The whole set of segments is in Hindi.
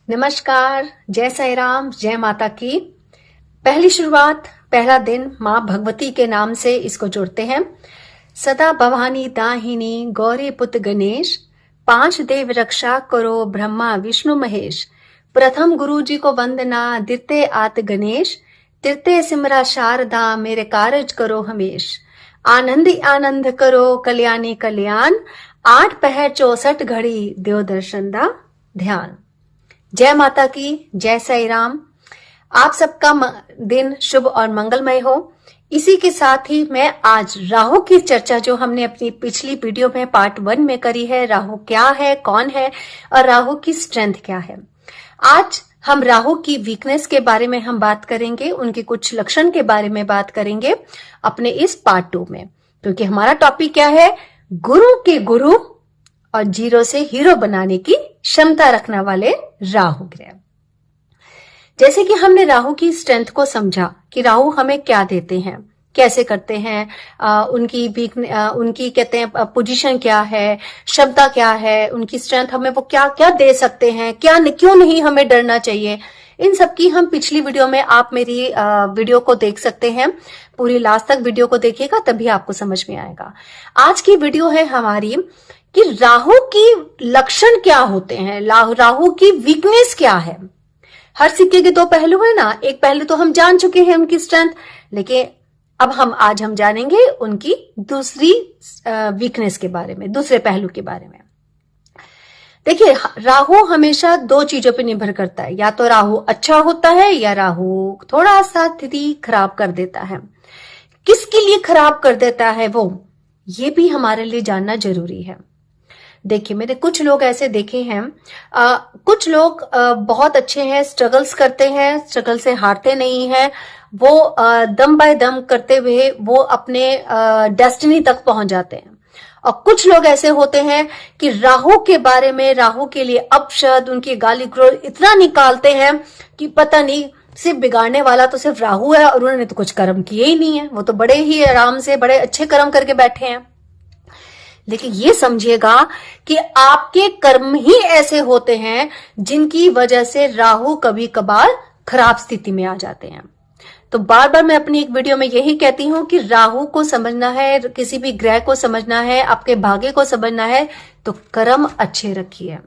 नमस्कार, जय साईं राम, जय माता की। पहली शुरुआत, पहला दिन माँ भगवती के नाम से इसको जोड़ते हैं। सदा भवानी दाहिनी गौरी पुत गणेश, 5 देव रक्षा करो ब्रह्मा विष्णु महेश। प्रथम गुरु जी को वंदना, द्वितीय आत गणेश, तृतीय सिमरा शारदा, मेरे कारज करो हमेश। आनंदी आनंद करो कल्याणी कल्याण, 8 पहर 64 घड़ी देव दर्शन दा ध्यान। जय माता की, जय साईं राम। आप सबका दिन शुभ और मंगलमय हो। इसी के साथ ही मैं आज राहु की चर्चा जो हमने अपनी पिछली वीडियो में पार्ट 1 में करी है, राहु क्या है, कौन है और राहु की स्ट्रेंथ क्या है। आज हम राहु की वीकनेस के बारे में हम बात करेंगे, उनके कुछ लक्षण के बारे में बात करेंगे अपने इस पार्ट 2 में, क्योंकि हमारा टॉपिक क्या है, गुरु के गुरु और जीरो से हीरो बनाने की क्षमता रखने वाले राहु ग्रह। जैसे कि हमने राहु की स्ट्रेंथ को समझा कि राहु हमें क्या देते हैं, कैसे करते हैं, उनकी कहते हैं पोजीशन क्या है, क्षमता क्या है, उनकी स्ट्रेंथ हमें वो क्या क्या दे सकते हैं, क्यों नहीं हमें डरना चाहिए। इन सब की हम पिछली वीडियो में, आप मेरी वीडियो को देख सकते हैं, पूरी लास्ट तक वीडियो को देखिएगा तभी आपको समझ में आएगा। आज की वीडियो है हमारी कि राहु की लक्षण क्या होते हैं, राहु की वीकनेस क्या है। हर सिक्के के 2 पहलू है ना। एक पहलू तो हम जान चुके हैं उनकी स्ट्रेंथ, लेकिन अब आज हम जानेंगे उनकी दूसरी वीकनेस के बारे में, दूसरे पहलू के बारे में। देखिए, राहु हमेशा 2 चीजों पर निर्भर करता है, या तो राहु अच्छा होता है या राहु थोड़ा सा स्थिति खराब कर देता है। किसके लिए खराब कर देता है वो, ये भी हमारे लिए जानना जरूरी है। देखिए, मैंने कुछ लोग ऐसे देखे हैं, कुछ लोग बहुत अच्छे हैं, स्ट्रगल्स करते हैं, स्ट्रगल से हारते नहीं हैं, वो दम बाय दम करते हुए वो अपने डेस्टिनी तक पहुंच जाते हैं। और कुछ लोग ऐसे होते हैं कि राहु के बारे में, राहु के लिए अपशब्द, उनकी गाली गलौज इतना निकालते हैं कि पता नहीं, सिर्फ बिगाड़ने वाला तो सिर्फ राहु है और उन्होंने तो कुछ कर्म किए ही नहीं है, वो तो बड़े ही आराम से बड़े अच्छे कर्म करके बैठे हैं। लेकिन ये समझिएगा कि आपके कर्म ही ऐसे होते हैं जिनकी वजह से राहु कभी कभार खराब स्थिति में आ जाते हैं। तो बार बार मैं अपनी एक वीडियो में यही कहती हूं कि राहु को समझना है, किसी भी ग्रह को समझना है, आपके भाग्य को समझना है, तो कर्म अच्छे रखिए,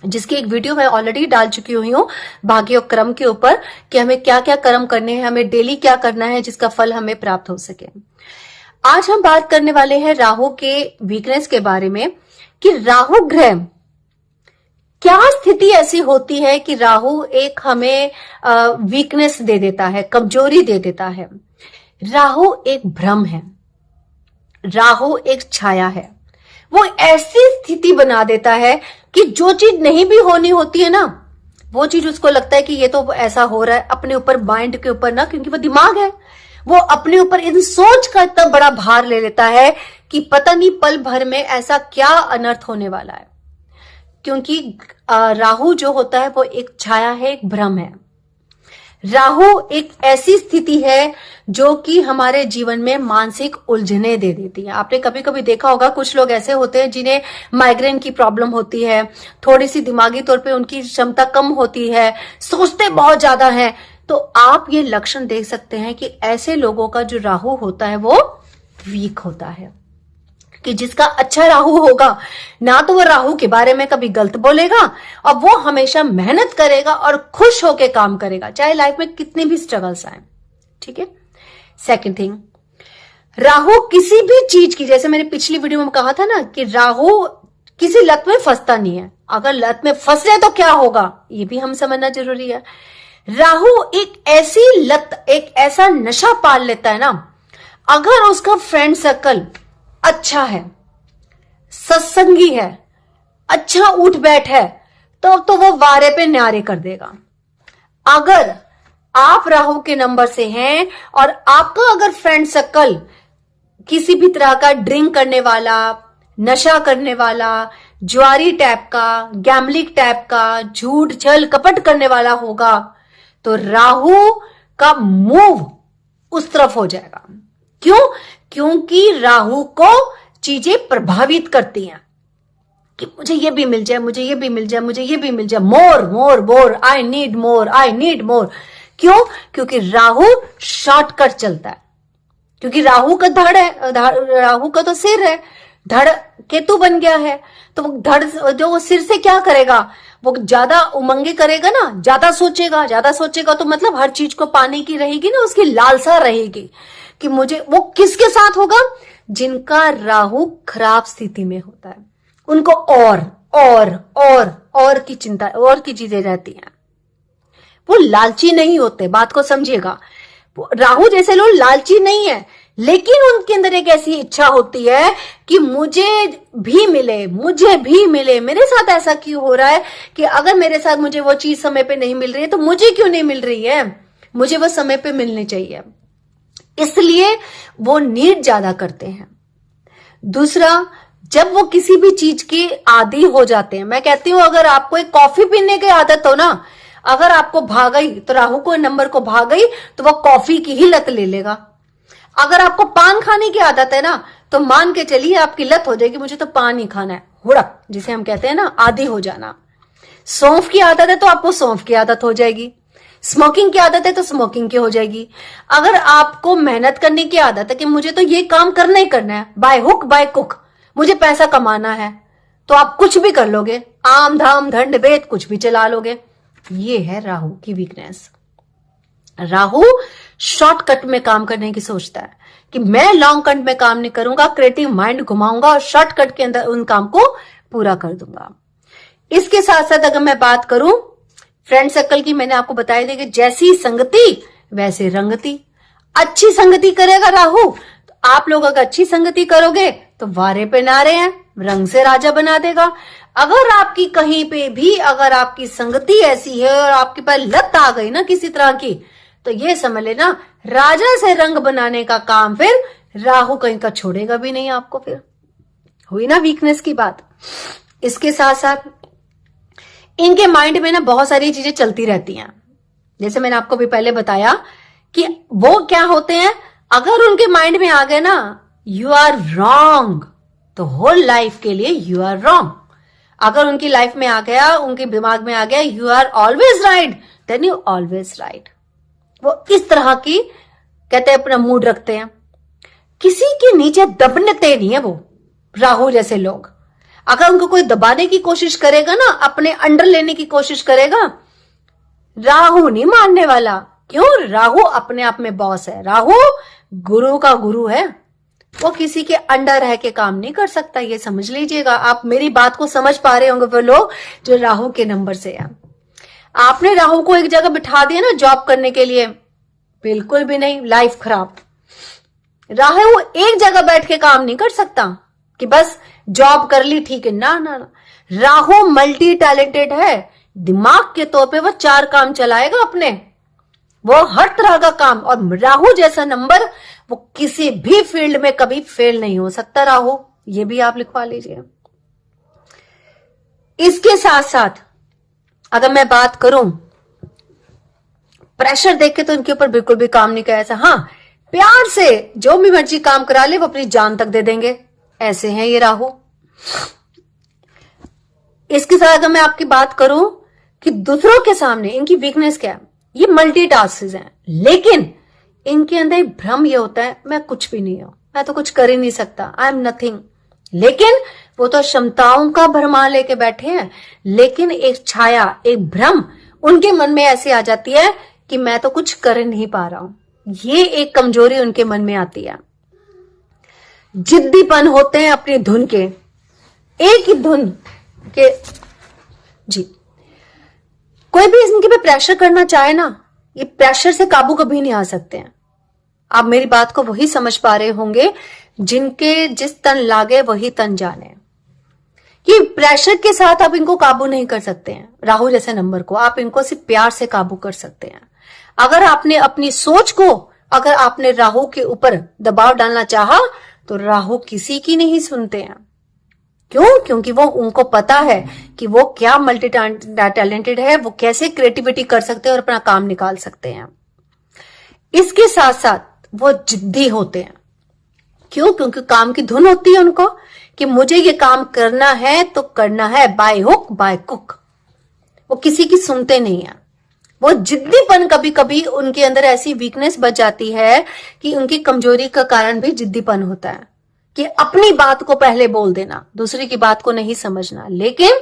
जिसकी एक वीडियो मैं ऑलरेडी डाल चुकी हुई हूँ भाग्य और कर्म के ऊपर, कि हमें क्या क्या कर्म करने हैं, हमें डेली क्या करना है जिसका फल हमें प्राप्त हो सके। आज हम बात करने वाले हैं राहु के वीकनेस के बारे में, कि राहु ग्रह क्या स्थिति ऐसी होती है कि राहु एक हमें वीकनेस दे देता है, कमजोरी दे देता है। राहु एक भ्रम है, राहु एक छाया है। वो ऐसी स्थिति बना देता है कि जो चीज नहीं भी होनी होती है ना, वो चीज उसको लगता है कि ये तो ऐसा हो रहा है अपने ऊपर, माइंड के ऊपर ना, क्योंकि वो दिमाग है, वो अपने ऊपर इन सोच का इतना बड़ा भार ले लेता है कि पता नहीं पल भर में ऐसा क्या अनर्थ होने वाला है। क्योंकि राहु जो होता है वो एक छाया है, एक भ्रम है। राहु एक ऐसी स्थिति है जो कि हमारे जीवन में मानसिक उलझने दे देती है। आपने कभी कभी देखा होगा, कुछ लोग ऐसे होते हैं जिन्हें माइग्रेन की प्रॉब्लम होती है, थोड़ी सी दिमागी तौर पे उनकी क्षमता कम होती है, सोचते बहुत ज्यादा है। तो आप ये लक्षण देख सकते हैं कि ऐसे लोगों का जो राहु होता है वो वीक होता है। कि जिसका अच्छा राहु होगा ना, तो वो राहु के बारे में कभी गलत बोलेगा और वो हमेशा मेहनत करेगा और खुश होके काम करेगा, चाहे लाइफ में कितने भी स्ट्रगल्स आए। ठीक है। सेकंड थिंग, राहु किसी भी चीज की, जैसे मैंने पिछली वीडियो में कहा था ना कि राहु किसी लत में फंसता नहीं है। अगर लत में फंस जाए तो क्या होगा, ये भी हम समझना जरूरी है। राहु एक ऐसी लत, एक ऐसा नशा पाल लेता है ना, अगर उसका फ्रेंड सर्कल अच्छा है, सत्संगी है, अच्छा उठ बैठ है, तो वो वारे पे न्यारे कर देगा। अगर आप राहु के नंबर से हैं और आपका अगर फ्रेंड सर्कल किसी भी तरह का ड्रिंक करने वाला, नशा करने वाला, जुआरी टाइप का, गैम्बलिंग टाइप का, झूठ छल कपट करने वाला होगा, तो राहु का मूव उस तरफ हो जाएगा। क्यों? क्योंकि राहु को चीजें प्रभावित करती हैं। कि मुझे ये भी मिल जाए, मुझे ये भी मिल जाए, मुझे ये भी मिल जाए, मोर मोर मोर, I need more, I need more. क्यों? क्योंकि राहु शॉर्टकट चलता है, क्योंकि राहु का धड़ है, राहु का तो सिर है, धड़ केतु बन गया है, तो वो धड़ जो वो सिर से क्या करेगा, वो ज्यादा उमंगे करेगा ना, ज्यादा सोचेगा, ज्यादा सोचेगा तो मतलब हर चीज को पाने की रहेगी ना, उसकी लालसा रहेगी कि मुझे, वो किसके साथ होगा? जिनका राहु खराब स्थिति में होता है, उनको और की चिंता, और की चीजें रहती हैं। वो लालची नहीं होते, बात को समझिएगा। राहु जैसे लोग लालची नहीं है, लेकिन उनके अंदर एक ऐसी इच्छा होती है कि मुझे भी मिले, मुझे भी मिले, मेरे साथ ऐसा क्यों हो रहा है कि अगर मेरे साथ मुझे वो चीज समय पे नहीं मिल रही है तो मुझे क्यों नहीं मिल रही है, मुझे वो समय पे मिलनी चाहिए, इसलिए वो नीड ज्यादा करते हैं। दूसरा, जब वो किसी भी चीज के आदी हो जाते हैं, मैं कहती हूं अगर आपको एक कॉफी पीने की आदत हो ना, अगर आपको भाग गई तो राहु को नंबर को भाग गई तो वो कॉफी की ही लत ले लेगा। अगर आपको पान खाने की आदत है ना, तो मान के चलिए आपकी लत हो जाएगी, मुझे तो पान ही खाना है, हुड़क जिसे हम कहते हैं ना, आदी हो जाना। सौंफ की आदत है तो आपको सौंफ की आदत हो जाएगी, स्मोकिंग की आदत है तो स्मोकिंग की हो जाएगी। अगर आपको मेहनत करने की आदत है कि मुझे तो ये काम करना ही करना है, बाय हुक बाय कुक, मुझे पैसा कमाना है, तो आप कुछ भी कर लोगे, आम धाम दंड भेद कुछ भी चला लोगे। ये है राहु की वीकनेस। राहु शॉर्टकट में काम करने की सोचता है कि मैं लॉन्ग कट में काम नहीं करूंगा, क्रिएटिव माइंड घुमाऊंगा और शॉर्टकट के अंदर उन काम को पूरा कर दूंगा। इसके साथ साथ अगर मैं बात करूं फ्रेंड सर्कल की, मैंने आपको बताया था कि जैसी संगति वैसे रंगति। अच्छी संगति करेगा राहु, तो आप लोग अगर अच्छी संगति करोगे तो वारे पे नारे हैं, रंग से राजा बना देगा। अगर आपकी कहीं पे भी अगर आपकी संगति ऐसी है और आपके पास लत आ गई ना किसी तरह की, तो ये समझ लेना राजा से रंग बनाने का काम फिर राहु कहीं का छोड़ेगा भी नहीं आपको। फिर हुई ना वीकनेस की बात। इसके साथ साथ इनके माइंड में ना बहुत सारी चीजें चलती रहती हैं, जैसे मैंने आपको भी पहले बताया कि वो क्या होते हैं, अगर उनके माइंड में आ गए ना यू आर रॉन्ग, तो होल लाइफ के लिए यू आर रॉन्ग। अगर उनकी लाइफ में आ गया, उनके दिमाग में आ गया you are always right, then you always right. वो इस तरह की कहते हैं अपना मूड रखते हैं, किसी के नीचे दबनते नहीं है वो राहु जैसे लोग। अगर उनको कोई दबाने की कोशिश करेगा ना, अपने अंडर लेने की कोशिश करेगा, राहु नहीं मानने वाला। क्यों? राहु अपने आप में बॉस है, राहु गुरु का गुरु है, वो किसी के अंडर रह के काम नहीं कर सकता। ये समझ लीजिएगा। आप मेरी बात को समझ पा रहे होंगे वो लोग जो राहु के नंबर से है। आपने राहु को एक जगह बिठा दिया ना जॉब करने के लिए, बिल्कुल भी नहीं, लाइफ खराब। राहु एक जगह बैठ के काम नहीं कर सकता कि बस जॉब कर ली ठीक है, ना ना ना। राहु मल्टी टैलेंटेड है, दिमाग के तौर पे वो 4 काम चलाएगा अपने, वो हर तरह का काम। और राहु जैसा नंबर वो किसी भी फील्ड में कभी फेल नहीं हो सकता राहु, ये भी आप लिखवा लीजिए। इसके साथ साथ अगर मैं बात करूं प्रेशर देख के, तो इनके ऊपर बिल्कुल भी काम नहीं किया। हाँ, प्यार से जो भी मर्जी काम करा ले वो अपनी जान तक दे देंगे, ऐसे हैं ये राहु। इसके साथ अगर मैं आपकी बात करूं कि दूसरों के सामने इनकी वीकनेस क्या है, ये मल्टीटास्कर्स हैं, लेकिन इनके अंदर एक भ्रम ये होता है मैं कुछ भी नहीं हूं, मैं तो कुछ कर ही नहीं सकता, आई एम नथिंग। लेकिन वो तो क्षमताओं का भरमा लेके बैठे हैं, लेकिन एक छाया, एक भ्रम उनके मन में ऐसी आ जाती है कि मैं तो कुछ कर नहीं पा रहा हूं। ये एक कमजोरी उनके मन में आती है। जिद्दीपन होते हैं अपनी धुन के, एक ही धुन के जी। कोई भी इनके पे प्रेशर करना चाहे ना, ये प्रेशर से काबू कभी नहीं आ सकते हैं। आप मेरी बात को वही समझ पा रहे होंगे जिनके जिस तन लागे वही तन जाने, कि प्रेशर के साथ आप इनको काबू नहीं कर सकते हैं। राहु जैसे नंबर को आप इनको सिर्फ प्यार से काबू कर सकते हैं। अगर आपने अपनी सोच को, अगर आपने राहु के ऊपर दबाव डालना चाहा, तो राहु किसी की नहीं सुनते हैं। क्यों? क्योंकि वो उनको पता है कि वो क्या मल्टी टैलेंटेड है, वो कैसे क्रिएटिविटी कर सकते हैं और अपना काम निकाल सकते हैं। इसके साथ साथ वो जिद्दी होते हैं। क्यों? क्योंकि काम की धुन होती है उनको कि मुझे ये काम करना है तो करना है, बाय हुक बाय कुक। वो किसी की सुनते नहीं है। वो जिद्दीपन, कभी कभी उनके अंदर ऐसी वीकनेस बच जाती है कि उनकी कमजोरी का कारण भी जिद्दीपन होता है कि अपनी बात को पहले बोल देना, दूसरे की बात को नहीं समझना। लेकिन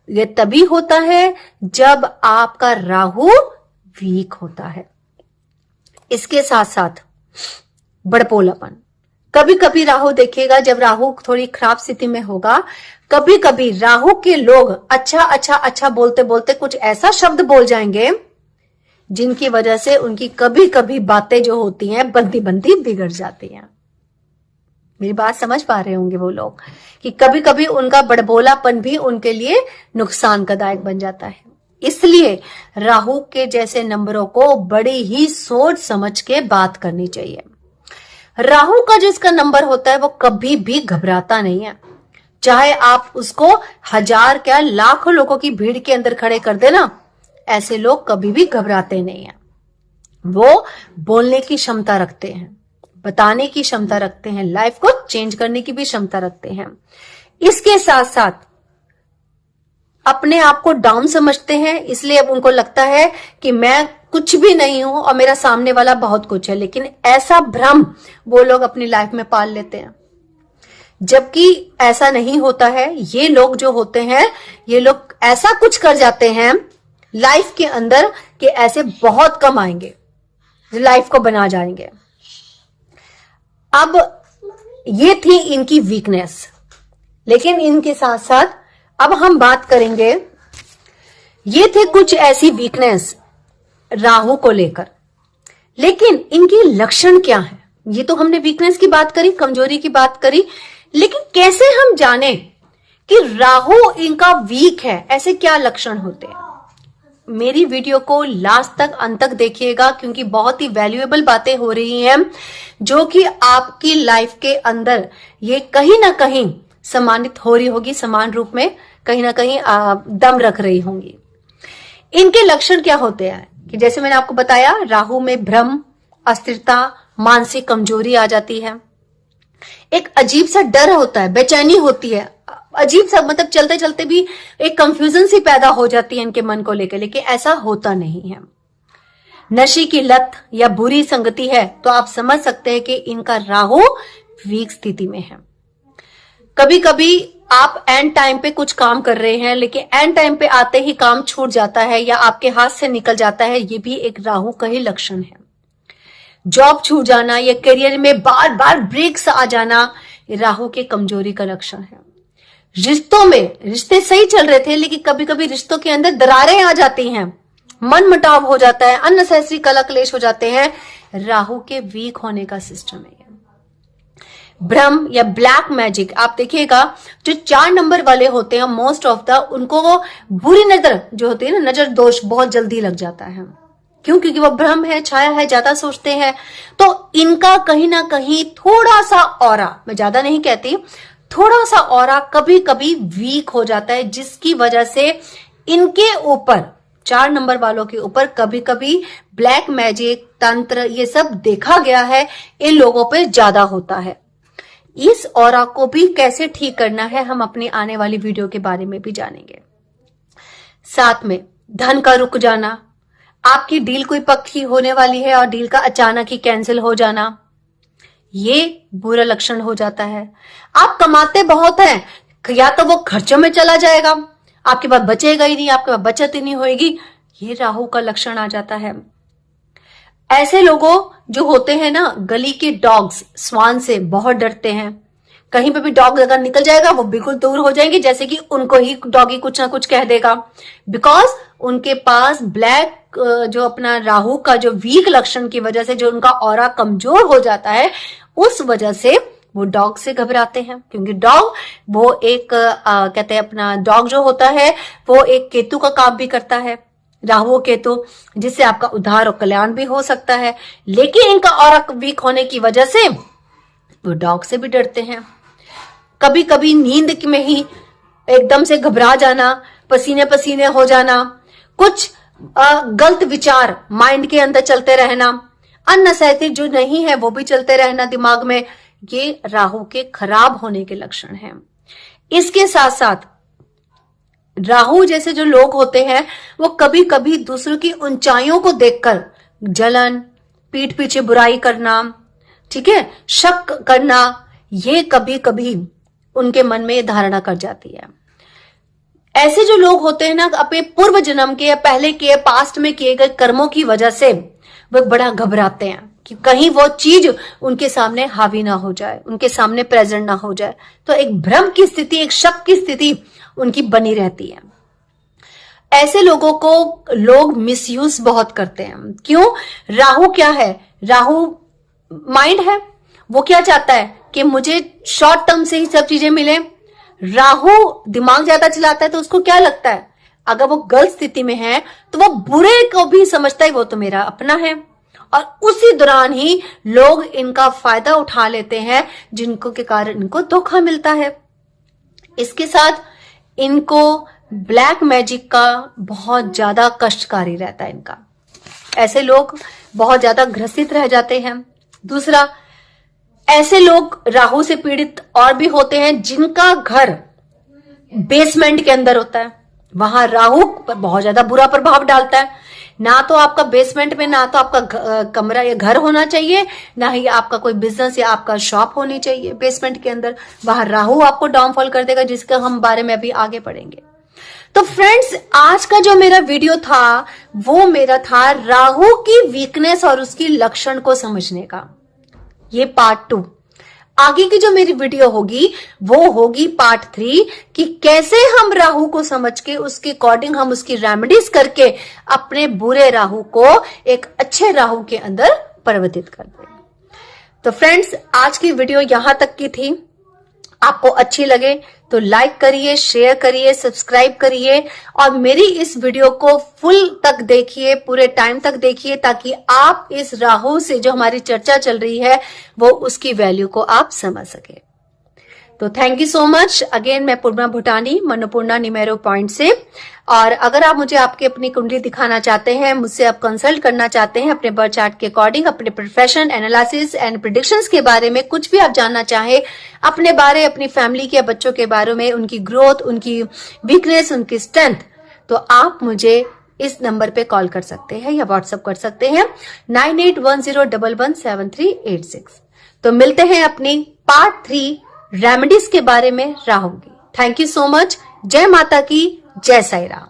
ये तभी होता है जब आपका राहु वीक होता है। इसके साथ साथ बड़पोलापन, कभी कभी राहु देखिएगा, जब राहु थोड़ी खराब स्थिति में होगा, कभी कभी राहु के लोग अच्छा अच्छा अच्छा बोलते बोलते कुछ ऐसा शब्द बोल जाएंगे जिनकी वजह से उनकी कभी कभी बातें जो होती हैं बनती बनती बिगड़ जाती हैं। मेरी बात समझ पा रहे होंगे वो लोग कि कभी कभी उनका बड़बोलापन भी उनके लिए नुकसानदायक बन जाता है। इसलिए राहु के जैसे नंबरों को बड़ी ही सोच समझ के बात करनी चाहिए। राहु का जिसका नंबर होता है वो कभी भी घबराता नहीं है, चाहे आप उसको 1000 क्या लाखों लोगों की भीड़ के अंदर खड़े कर देना, ऐसे लोग कभी भी घबराते नहीं हैं। वो बोलने की क्षमता रखते हैं, बताने की क्षमता रखते हैं, लाइफ को चेंज करने की भी क्षमता रखते हैं। इसके साथ साथ अपने आप को डाउन समझते हैं, इसलिए अब उनको लगता है कि मैं कुछ भी नहीं हूं और मेरा सामने वाला बहुत कुछ है। लेकिन ऐसा भ्रम वो लोग अपनी लाइफ में पाल लेते हैं, जबकि ऐसा नहीं होता है। ये लोग जो होते हैं, ये लोग ऐसा कुछ कर जाते हैं लाइफ के अंदर कि ऐसे बहुत कम आएंगे, लाइफ को बना जाएंगे। अब ये थी इनकी वीकनेस, लेकिन इनके साथ साथ अब हम बात करेंगे, ये थे कुछ ऐसी वीकनेस राहु को लेकर। लेकिन इनकी लक्षण क्या है? ये तो हमने वीकनेस की बात करी, कमजोरी की बात करी, लेकिन कैसे हम जाने कि राहु इनका वीक है? ऐसे क्या लक्षण होते हैं? मेरी वीडियो को लास्ट तक, अंत तक देखिएगा, क्योंकि बहुत ही वैल्यूएबल बातें हो रही हैं जो कि आपकी लाइफ के अंदर ये कहीं ना कहीं सम्मानित हो रही होगी, समान रूप में कहीं ना कहीं दम रख रही होंगी। इनके लक्षण क्या होते हैं कि जैसे मैंने आपको बताया, राहु में भ्रम, अस्थिरता, मानसिक कमजोरी आ जाती है, एक अजीब सा डर होता है, बेचैनी होती है, अजीब सा, मतलब चलते चलते भी एक कंफ्यूजन सी पैदा हो जाती है इनके मन को लेकर। लेकिन ऐसा होता नहीं है। नशे की लत या बुरी संगति है तो आप समझ सकते हैं कि इनका राहु वीक स्थिति में है। कभी कभी आप एंड टाइम पे कुछ काम कर रहे हैं, लेकिन एंड टाइम पे आते ही काम छूट जाता है या आपके हाथ से निकल जाता है, ये भी एक राहु का ही लक्षण है। जॉब छूट जाना या करियर में बार बार ब्रेक्स आ जाना, राहु के कमजोरी का लक्षण है। रिश्तों में, रिश्ते सही चल रहे थे लेकिन कभी कभी रिश्तों के अंदर दरारें आ जाती हैं, मन मुटाव हो जाता है, अननेसेसरी कलह क्लेश हो जाते हैं, राहु के वीक होने का सिस्टम है। भ्रम या ब्लैक मैजिक, आप देखिएगा जो 4 नंबर वाले होते हैं मोस्ट ऑफ द, उनको वो बुरी नजर जो होती है ना, नजर दोष बहुत जल्दी लग जाता है। क्यों? क्योंकि वो भ्रम है, छाया है, ज्यादा सोचते हैं। तो इनका कहीं ना कहीं थोड़ा सा ऑरा, मैं ज्यादा नहीं कहती, थोड़ा सा ऑरा कभी कभी वीक हो जाता है, जिसकी वजह से इनके ऊपर, 4 नंबर वालों के ऊपर कभी कभी ब्लैक मैजिक, तंत्र, ये सब देखा गया है, इन लोगों पे ज्यादा होता है। इस ऑरा को भी कैसे ठीक करना है हम अपनी आने वाली वीडियो के बारे में भी जानेंगे। साथ में धन का रुक जाना, आपकी डील कोई पक्की होने वाली है और डील का अचानक ही कैंसिल हो जाना, ये बुरा लक्षण हो जाता है। आप कमाते बहुत हैं, या तो वो खर्चों में चला जाएगा, आपके पास बचेगा ही नहीं, आपके पास बचत ही नहीं होगी, ये राहु का लक्षण आ जाता है। ऐसे लोगों जो होते हैं ना, गली के डॉग्स स्वान से बहुत डरते हैं। कहीं पे भी डॉग अगर निकल जाएगा वो बिल्कुल दूर हो जाएंगे, जैसे कि उनको ही डॉगी कुछ ना कुछ कह देगा, बिकॉज उनके पास ब्लैक जो अपना राहु का जो वीक लक्षण की वजह से जो उनका ऑरा कमजोर हो जाता है, उस वजह से वो डॉग से घबराते हैं। क्योंकि डॉग वो एक कहते हैं, अपना डॉग जो होता है वो एक केतु का काम भी करता है, राहु केतु, जिससे आपका उद्धार और कल्याण भी हो सकता है। लेकिन इनका ऑरा वीक होने की वजह से वो डॉग से भी डरते हैं। कभी कभी नींद में ही एकदम से घबरा जाना, पसीने पसीने हो जाना, कुछ गलत विचार माइंड के अंदर चलते रहना, अननेसेसरी जो नहीं है वो भी चलते रहना दिमाग में, ये राहु के खराब होने के लक्षण हैं। इसके साथ साथ राहु जैसे जो लोग होते हैं वो कभी कभी दूसरों की ऊंचाइयों को देखकर जलन, पीठ पीछे बुराई करना, ठीक है, शक करना, ये कभी कभी उनके मन में धारणा कर जाती है। ऐसे जो लोग होते हैं ना, अपने पूर्व जन्म के या पहले के पास्ट में किए गए कर्मों की वजह से वो बड़ा घबराते हैं कि कहीं वो चीज उनके सामने हावी ना हो जाए, उनके सामने प्रेजेंट ना हो जाए। तो एक भ्रम की स्थिति, एक शक की स्थिति उनकी बनी रहती है। ऐसे लोगों को लोग मिसयूज बहुत करते हैं। क्यों? राहु क्या है? राहु माइंड है। वो क्या चाहता है कि मुझे शॉर्ट टर्म से ही सब चीजें मिले। राहु दिमाग ज्यादा चलाता है, तो उसको क्या लगता है, अगर वो गलत स्थिति में है तो वो बुरे को भी समझता है वो तो मेरा अपना है, और उसी दौरान ही लोग इनका फायदा उठा लेते हैं, जिनको के कारण इनको धोखा मिलता है। इसके साथ इनको ब्लैक मैजिक का बहुत ज्यादा कष्टकारी रहता है इनका। ऐसे लोग बहुत ज्यादा ग्रसित रह जाते हैं। दूसरा, ऐसे लोग राहु से पीड़ित और भी होते हैं जिनका घर बेसमेंट के अंदर होता है। वहां राहु पर बहुत ज्यादा बुरा प्रभाव डालता है। ना तो आपका बेसमेंट में, ना तो आपका कमरा या घर होना चाहिए, ना ही आपका कोई बिजनेस या आपका शॉप होनी चाहिए बेसमेंट के अंदर। वहां राहु आपको डाउनफॉल कर देगा, जिसका हम बारे में अभी आगे पढ़ेंगे। तो फ्रेंड्स, आज का जो मेरा वीडियो था वो मेरा था राहु की वीकनेस और उसकी लक्षण को समझने का। ये पार्ट 2। आगे की जो मेरी वीडियो होगी वो होगी पार्ट 3 कि कैसे हम राहु को समझ के उसके अकॉर्डिंग हम उसकी रेमेडीज करके अपने बुरे राहु को एक अच्छे राहु के अंदर परिवर्तित कर दें। तो फ्रेंड्स, आज की वीडियो यहां तक की थी। आपको अच्छी लगे तो लाइक करिए, शेयर करिए, सब्सक्राइब करिए और मेरी इस वीडियो को फुल तक देखिए, पूरे टाइम तक देखिए, ताकि आप इस राहु से जो हमारी चर्चा चल रही है वो उसकी वैल्यू को आप समझ सके। तो thank you so much. Again मैं पूर्णा भूटानी, मनोपूर्णा निमेरो पॉइंट से। और अगर आप मुझे आपकी अपनी कुंडली दिखाना चाहते हैं, मुझसे आप कंसल्ट करना चाहते हैं अपने बर्थ चार्ट के अकॉर्डिंग, अपने प्रोफेशन, एनालिसिस एंड प्रेडिक्शंस के बारे में कुछ भी आप जानना चाहें, अपने बारे, अपनी फैमिली के बच्चों के बारे में, उनकी ग्रोथ, उनकी वीकनेस, उनकी स्ट्रेंथ, तो आप मुझे इस नंबर पे कॉल कर सकते हैं या व्हाट्सएप कर सकते हैं 9810117386। तो मिलते हैं अपनी पार्ट 3 रेमेडीज के बारे में राहु की। Thank you so much. जय माता की, जय साई राम।